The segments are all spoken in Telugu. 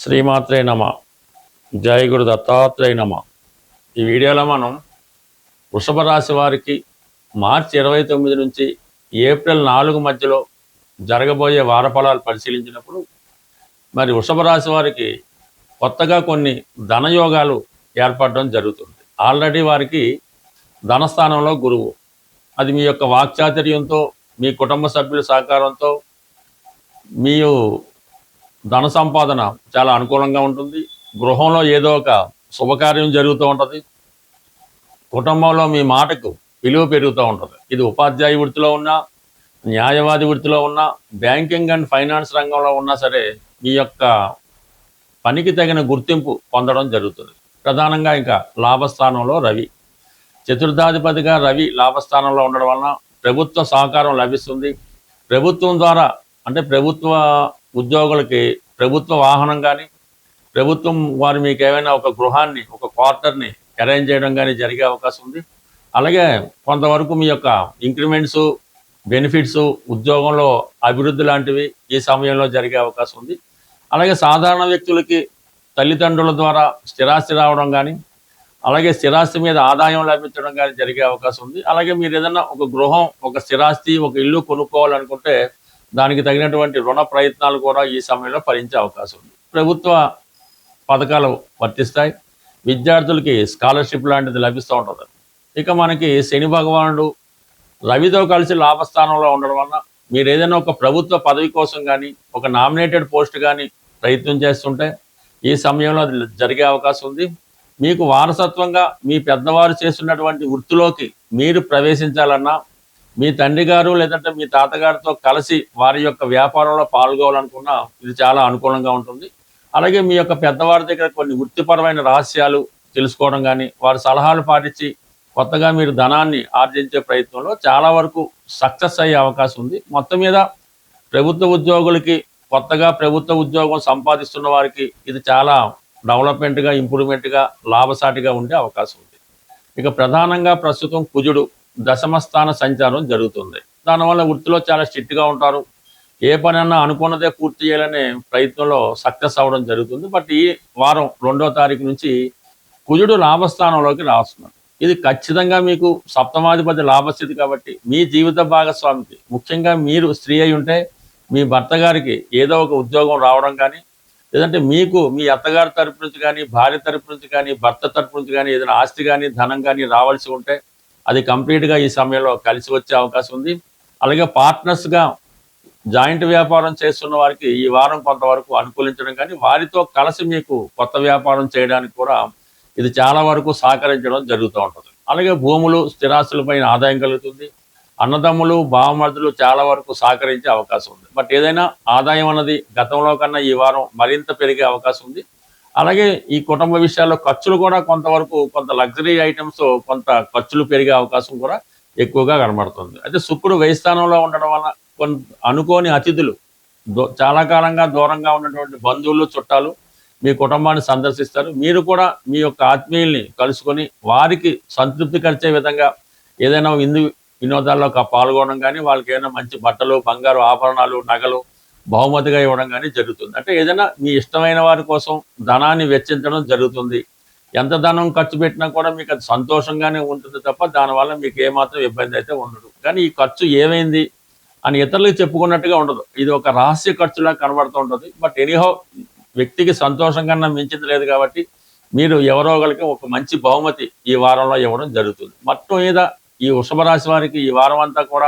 శ్రీమాత్రే నమ. జై గురు దత్తాత్రేయ నమ. ఈ వీడియోలో మనం వృషభ రాశి వారికి మార్చి 29 నుంచి ఏప్రిల్ 4 మధ్యలో జరగబోయే వారఫలాలు పరిశీలించినప్పుడు మరి వృషభ రాశి వారికి కొత్తగా కొన్ని ధనయోగాలు ఏర్పడడం జరుగుతుంది. ఆల్రెడీ వారికి ధనస్థానంలో గురువు, అది మీ యొక్క వాక్చాతుర్యంతో, మీ కుటుంబ సభ్యుల సహకారంతో మీ ధన సంపాదన చాలా అనుకూలంగా ఉంటుంది. గృహంలో ఏదో ఒక శుభకార్యం జరుగుతూ ఉంటుంది. కుటుంబంలో మీ మాటకు విలువ పెరుగుతూ ఉంటుంది. ఇది ఉపాధ్యాయ వృత్తిలో ఉన్నా, న్యాయవాది వృత్తిలో ఉన్నా, బ్యాంకింగ్ అండ్ ఫైనాన్స్ రంగంలో ఉన్నా సరే మీ యొక్క పనికి తగిన గుర్తింపు పొందడం జరుగుతుంది. ప్రధానంగా ఇంకా లాభస్థానంలో రవి, చతుర్థాధిపతిగా రవి లాభస్థానంలో ఉండడం వలన ప్రభుత్వ సహకారం లభిస్తుంది. ప్రభుత్వం ద్వారా అంటే ప్రభుత్వ ఉద్యోగులకి ప్రభుత్వ వాహనం కానీ, ప్రభుత్వం వారు మీకు ఏమైనా ఒక గృహాన్ని, ఒక క్వార్టర్ని అరేంజ్ చేయడం కానీ జరిగే అవకాశం ఉంది. అలాగే కొంతవరకు మీ యొక్క ఇంక్రిమెంట్స్, బెనిఫిట్స్, ఉద్యోగంలో అభివృద్ధి లాంటివి ఈ సమయంలో జరిగే అవకాశం ఉంది. అలాగే సాధారణ వ్యక్తులకి తల్లిదండ్రుల ద్వారా స్థిరాస్తి రావడం కానీ, అలాగే స్థిరాస్తి మీద ఆదాయం లభించడం కానీ జరిగే అవకాశం ఉంది. అలాగే మీరు ఏదైనా ఒక గృహం, ఒక స్థిరాస్తి, ఒక ఇల్లు కొనుక్కోవాలనుకుంటే దానికి తగినటువంటి రుణ ప్రయత్నాలు కూడా ఈ సమయంలో ఫలించే అవకాశం ఉంది. ప్రభుత్వ పథకాలు వర్తిస్తాయి. విద్యార్థులకి స్కాలర్షిప్ లాంటిది లభిస్తూ ఉంటుంది. ఇక మనకి శని భగవానుడు రవితో కలిసి లాభస్థానంలో ఉండడం వలన మీరు ఏదైనా ఒక ప్రభుత్వ పదవి కోసం కానీ, ఒక నామినేటెడ్ పోస్ట్ కానీ ప్రయత్నం చేస్తుంటే ఈ సమయంలో అది జరిగే అవకాశం ఉంది. మీకు వారసత్వంగా మీ పెద్దవారు చేస్తున్నటువంటి వృత్తిలోకి మీరు ప్రవేశించాలన్నా, మీ తండ్రి గారు లేదంటే మీ తాతగారితో కలిసి వారి యొక్క వ్యాపారంలో పాల్గొవాలనుకున్నా ఇది చాలా అనుకూలంగా ఉంటుంది. అలాగే మీ యొక్క పెద్దవారి దగ్గర కొన్ని వృత్తిపరమైన రహస్యాలు తెలుసుకోవడం కానీ, వారి సలహాలు పాటించి కొత్తగా మీరు ధనాన్ని ఆర్జించే ప్రయత్నంలో చాలా వరకు సక్సెస్ అయ్యే అవకాశం ఉంది. మొత్తం మీద ప్రభుత్వ ఉద్యోగులకి, కొత్తగా ప్రభుత్వ ఉద్యోగం సంపాదిస్తున్న వారికి ఇది చాలా డెవలప్మెంట్గా, ఇంప్రూవ్మెంట్గా, లాభసాటిగా ఉండే అవకాశం ఉంది. ఇక ప్రధానంగా ప్రస్తుతం కుజుడు దశమస్థాన సంచారం జరుగుతుంది. దానివల్ల వృత్తిలో చాలా స్ట్రిక్ట్గా ఉంటారు. ఏ పనైనా అనుకున్నదే పూర్తి చేయాలనే ప్రయత్నంలో సక్సెస్ అవ్వడం జరుగుతుంది. బట్ ఈ వారం 2వ తారీఖు నుంచి కుజుడు లాభస్థానంలోకి రాస్తున్నారు. ఇది ఖచ్చితంగా మీకు సప్తమాధిపతి లాభస్థితి కాబట్టి మీ జీవిత భాగస్వామికి, ముఖ్యంగా మీరు స్త్రీ అయి ఉంటే మీ భర్త గారికి ఏదో ఒక ఉద్యోగం రావడం కానీ, లేదంటే మీకు మీ అత్తగారి తరపు నుంచి కానీ, భార్య తరపు నుంచి కానీ, భర్త తరపు నుంచి కానీ ఏదైనా ఆస్తి కానీ, ధనం కానీ రావాల్సి ఉంటే అది కంప్లీట్గా ఈ సమయంలో కలిసి వచ్చే అవకాశం ఉంది. అలాగే పార్ట్నర్స్గా జాయింట్ వ్యాపారం చేస్తున్న వారికి ఈ వారం కొంతవరకు అనుకూలించడం కానీ, వారితో కలిసి మీకు కొత్త వ్యాపారం చేయడానికి కూడా ఇది చాలా వరకు సహకరించడం జరుగుతూ ఉంటుంది. అలాగే భూములు, స్థిరాస్తులపైన ఆదాయం కలుగుతుంది. అన్నదమ్ములు, బావమరుదులు చాలా వరకు సహకరించే అవకాశం ఉంది. బట్ ఏదైనా ఆదాయం అన్నది గతంలో కన్నా ఈ వారం మరింత పెరిగే అవకాశం ఉంది. అలాగే ఈ కుటుంబ విషయాల్లో ఖర్చులు కూడా కొంతవరకు, కొంత లగ్జరీ ఐటమ్స్ కొంత ఖర్చులు పెరిగే అవకాశం కూడా ఎక్కువగా కనబడుతుంది. అయితే శుక్రుడు వ్యయ స్థానంలో ఉండడం వల్ల కొంత అనుకోని అతిథులు, చాలా కాలంగా దూరంగా ఉన్నటువంటి బంధువులు, చుట్టాలు మీ కుటుంబాన్ని సందర్శిస్తారు. మీరు కూడా మీ యొక్క ఆత్మీయుల్ని కలుసుకొని వారికి సంతృప్తి కలిసే విధంగా ఏదైనా వినోదాల్లో పాల్గొనడం కానీ, వాళ్ళకి ఏదైనా మంచి బట్టలు, బంగారు ఆభరణాలు, నగలు బహుమతిగా ఇవ్వడం కానీ జరుగుతుంది. అంటే ఏదైనా మీ ఇష్టమైన వారి కోసం ధనాన్ని వెచ్చించడం జరుగుతుంది. ఎంత ధనం ఖర్చు పెట్టినా కూడా మీకు అది సంతోషంగానే ఉంటుంది తప్ప దానివల్ల మీకు ఏమాత్రం ఇబ్బంది అయితే ఉండదు. కానీ ఈ ఖర్చు ఏమైంది అని ఇతరులకు చెప్పుకున్నట్టుగా ఉండదు. ఇది ఒక రహస్య ఖర్చులా కనబడుతూ ఉంటుంది. బట్ ఎనీహౌ వ్యక్తికి సంతోషం కన్నా మించింది లేదు కాబట్టి మీరు ఎవరో ఒకరికి ఒక మంచి బహుమతి ఈ వారంలో ఇవ్వడం జరుగుతుంది. మొత్తం మీద ఈ వృషభ రాశి వారికి ఈ వారం అంతా కూడా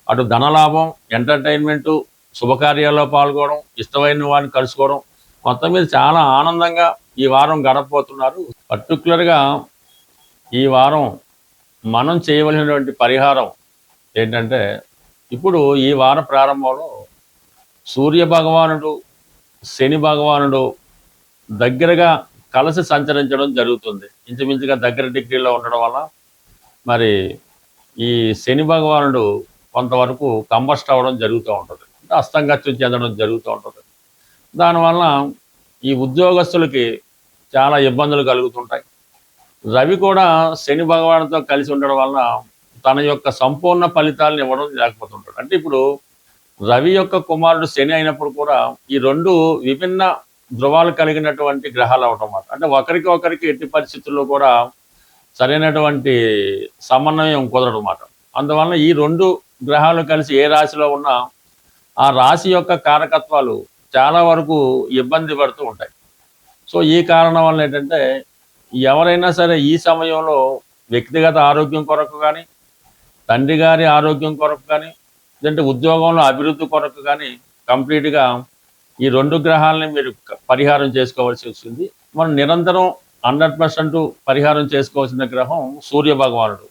అటు ధనలాభం, ఎంటర్టైన్మెంటు, శుభకార్యాల్లో పాల్గొనడం, ఇష్టమైన వారిని కలుసుకోవడం, మొత్తం మీద చాలా ఆనందంగా ఈ వారం గడపబోతున్నారు. పర్టికులర్గా ఈ వారం మనం చేయవలసినటువంటి పరిహారం ఏంటంటే, ఇప్పుడు ఈ వార ప్రారంభంలో సూర్య భగవానుడు, శని భగవానుడు దగ్గరగా కలిసి సంచరించడం జరుగుతుంది. ఇంచుమించుగా దగ్గర డిగ్రీలో ఉండడం వల్ల మరి ఈ శని భగవానుడు కొంతవరకు కంబస్ట్ అవ్వడం జరుగుతూ ఉంటుంది. అంటే అస్తంగత్యం చెందడం జరుగుతూ ఉంటుంది. దానివల్ల ఈ ఉద్యోగస్తులకి చాలా ఇబ్బందులు కలుగుతుంటాయి. రవి కూడా శని భగవానుడితో కలిసి ఉండడం వలన తన యొక్క సంపూర్ణ ఫలితాలను ఇవ్వడం లేకపోతుంటాడు. అంటే ఇప్పుడు రవి యొక్క కుమారుడు శని అయినప్పుడు కూడా ఈ రెండు విభిన్న ధృవాలు కలిగినటువంటి గ్రహాలు అవటం అన్నమాట. అంటే ఒకరికి ఒకరికి ఎట్టి పరిస్థితుల్లో కూడా సరైనటువంటి సమన్వయం కుదరడం అన్నమాట. అందువలన ఈ 2 గ్రహాలు కలిసి ఏ రాశిలో ఉన్నా ఆ రాశి యొక్క కారకత్వాలు చాలా వరకు ఇబ్బంది పడుతూ ఉంటాయి. సో ఈ కారణం వల్ల ఏంటంటే ఎవరైనా సరే ఈ సమయంలో వ్యక్తిగత ఆరోగ్యం కొరకు కానీ, తండ్రి గారి ఆరోగ్యం కొరకు కానీ, లేదంటే ఉద్యోగంలో అభివృద్ధి కొరకు కానీ కంప్లీట్గా ఈ 2 గ్రహాలని మీరు పరిహారం చేసుకోవాల్సి వస్తుంది. మనం నిరంతరం 100% పరిహారం చేసుకోవాల్సిన గ్రహం సూర్య భగవానుడు.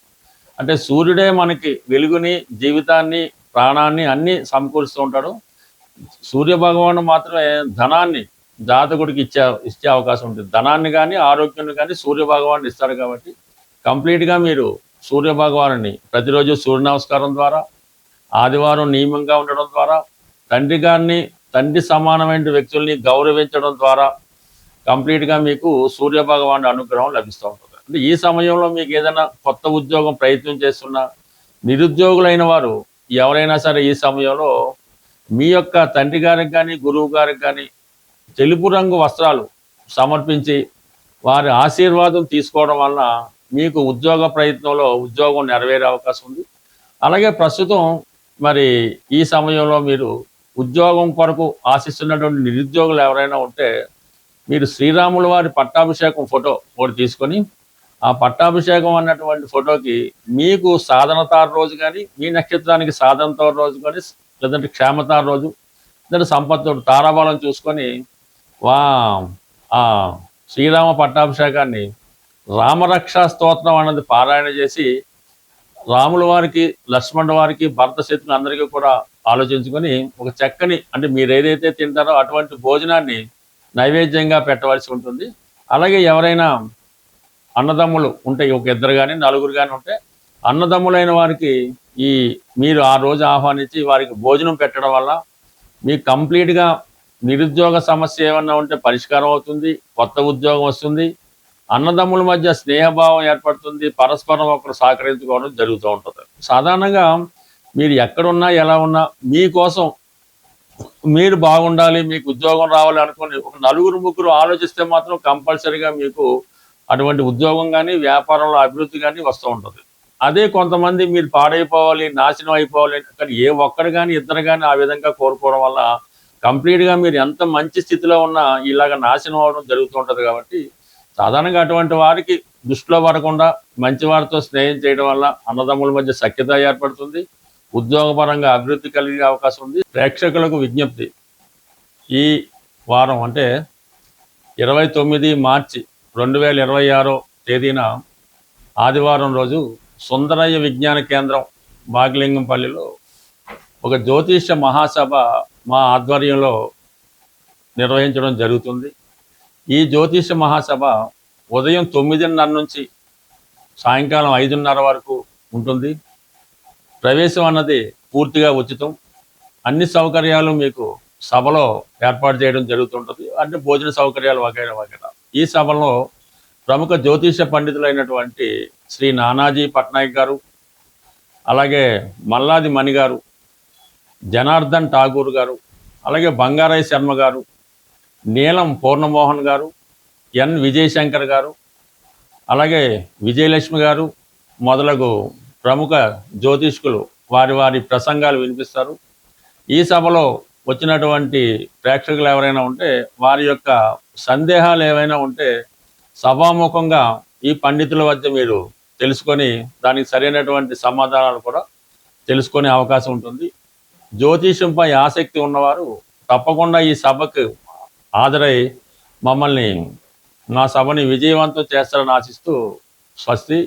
అంటే సూర్యుడే మనకి వెలుగుని, జీవితాన్ని, ప్రాణాన్ని అన్నీ సమకూరుస్తూ ఉంటాడు. సూర్య భగవానుడు మాత్రమే ధనాన్ని జాతకుడికి ఇచ్చే అవకాశం ఉంటుంది. ధనాన్ని కానీ, ఆరోగ్యాన్ని కానీ సూర్య భగవానుడు ఇస్తాడు. కాబట్టి కంప్లీట్గా మీరు సూర్య భగవానుని ప్రతిరోజు సూర్య నమస్కారం ద్వారా, ఆదివారం నియమంగా ఉండడం ద్వారా, తండ్రి గారిని, తండ్రి సమానమైన వ్యక్తుల్ని గౌరవించడం ద్వారా కంప్లీట్గా మీకు సూర్య భగవానుడి అనుగ్రహం లభిస్తూ ఉంటుంది. అంటే ఈ సమయంలో మీకు ఏదైనా కొత్త ఉద్యోగం ప్రయత్నం చేస్తున్నా, నిరుద్యోగులైన వారు ఎవరైనా సరే ఈ సమయంలో మీ యొక్క తండ్రి గారికి కానీ, గురువు గారికి కానీ తెలుపు రంగు వస్త్రాలు సమర్పించి వారి ఆశీర్వాదం తీసుకోవడం వలన మీకు ఉద్యోగ ప్రయత్నంలో ఉద్యోగం నెరవేరే అవకాశం ఉంది. అలాగే ప్రస్తుతం మరి ఈ సమయంలో మీరు ఉద్యోగం కొరకు ఆశిస్తున్నటువంటి నిరుద్యోగులు ఎవరైనా ఉంటే మీరు శ్రీరాముల వారి పట్టాభిషేకం ఫోటో ఒకటి తీసుకొని ఆ పట్టాభిషేకం అన్నటువంటి ఫోటోకి మీకు సాధనతార రోజు కానీ, మీ నక్షత్రానికి సాధనతార రోజు కానీ, లేదంటే క్షేమతార రోజు, లేదంటే సంపత్తు తారాబలం చూసుకొని ఆ శ్రీరామ పట్టాభిషేకాన్ని రామరక్షా స్తోత్రం అన్నది పారాయణ చేసి రాముల వారికి, లక్ష్మణుల వారికి, భరత శత్రులు అందరికీ కూడా ఆలోచించుకొని ఒక చక్కని, అంటే మీరు ఏదైతే తింటారో అటువంటి భోజనాన్ని నైవేద్యంగా పెట్టవలసి ఉంటుంది. అలాగే ఎవరైనా అన్నదమ్ములు ఉంటే, ఒక 2 కానీ 4 కానీ ఉంటే అన్నదమ్ములైన వారికి మీరు ఆ రోజు ఆహ్వానించి వారికి భోజనం పెట్టడం వల్ల మీకు కంప్లీట్గా నిరుద్యోగ సమస్య ఏమన్నా ఉంటే పరిష్కారం అవుతుంది, కొత్త ఉద్యోగం వస్తుంది, అన్నదమ్ముల మధ్య స్నేహభావం ఏర్పడుతుంది, పరస్పరం ఒకరు సహకరించుకోవడం జరుగుతూ ఉంటుంది. సాధారణంగా మీరు ఎక్కడున్నా ఎలా ఉన్నా మీకోసం మీరు బాగుండాలి, మీకు ఉద్యోగం రావాలి అనుకుని ఒక 4-3 ఆలోచిస్తే మాత్రం కంపల్సరీగా మీకు అటువంటి ఉద్యోగం కానీ, వ్యాపారంలో అభివృద్ధి కానీ వస్తూ ఉంటుంది. అదే కొంతమంది మీరు పాడైపోవాలి, నాశనం అయిపోవాలి, కానీ ఏ ఒక్కరు కానీ 2 కానీ ఆ విధంగా కోరుకోవడం వల్ల కంప్లీట్గా మీరు ఎంత మంచి స్థితిలో ఉన్నా ఇలాగ నాశనం అవడం జరుగుతూ ఉంటుంది. కాబట్టి సాధారణంగా అటువంటి వారికి దృష్టిలో పడకుండా మంచి వారితో స్నేహం చేయడం వల్ల అన్నదమ్ముల మధ్య సఖ్యత ఏర్పడుతుంది, ఉద్యోగపరంగా అభివృద్ధి కలిగే అవకాశం ఉంది. ప్రేక్షకులకు విజ్ఞప్తి, ఈ వారం అంటే 29 మార్చి 2026 తేదీన ఆదివారం రోజు సుందరయ్య విజ్ఞాన కేంద్రం బాగిలింగంపల్లిలో ఒక జ్యోతిష్య మహాసభ మా ఆధ్వర్యంలో నిర్వహించడం జరుగుతుంది. ఈ జ్యోతిష్య మహాసభ ఉదయం 9:30 నుంచి సాయంకాలం 5:30 వరకు ఉంటుంది. ప్రవేశం అన్నది పూర్తిగా ఉచితం. అన్ని సౌకర్యాలు మీకు సభలో ఏర్పాటు చేయడం జరుగుతుంటుంది. అంటే భోజన సౌకర్యాలు వగైరా వగైరా. ఈ సభలో ప్రముఖ జ్యోతిష పండితులైనటువంటి శ్రీ నానాజీ పట్నాయక్ గారు, అలాగే మల్లాది మణి గారు, జనార్దన్ ఠాగూర్ గారు, అలాగే బంగారయ్య శర్మ గారు, నీలం పూర్ణమోహన్ గారు, ఎన్ విజయశంకర్ గారు, అలాగే విజయలక్ష్మి గారు మొదలగు ప్రముఖ జ్యోతిష్కులు వారి వారి ప్రసంగాలు వినిపిస్తారు. ఈ సభలో వచ్చినటువంటి ప్రేక్షకులు ఎవరైనా ఉంటే వారి యొక్క సందేహాలు ఏవైనా ఉంటే సభాముఖంగా ఈ పండితుల వద్ద మీరు తెలుసుకొని దానికి సరైనటువంటి సమాధానాలు కూడా తెలుసుకునే అవకాశం ఉంటుంది. జ్యోతిషంపై ఆసక్తి ఉన్నవారు తప్పకుండా ఈ సభకు హాజరై మమ్మల్ని, మా సభని విజయవంతం చేస్తారని ఆశిస్తూ స్వస్తి,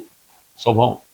శుభం.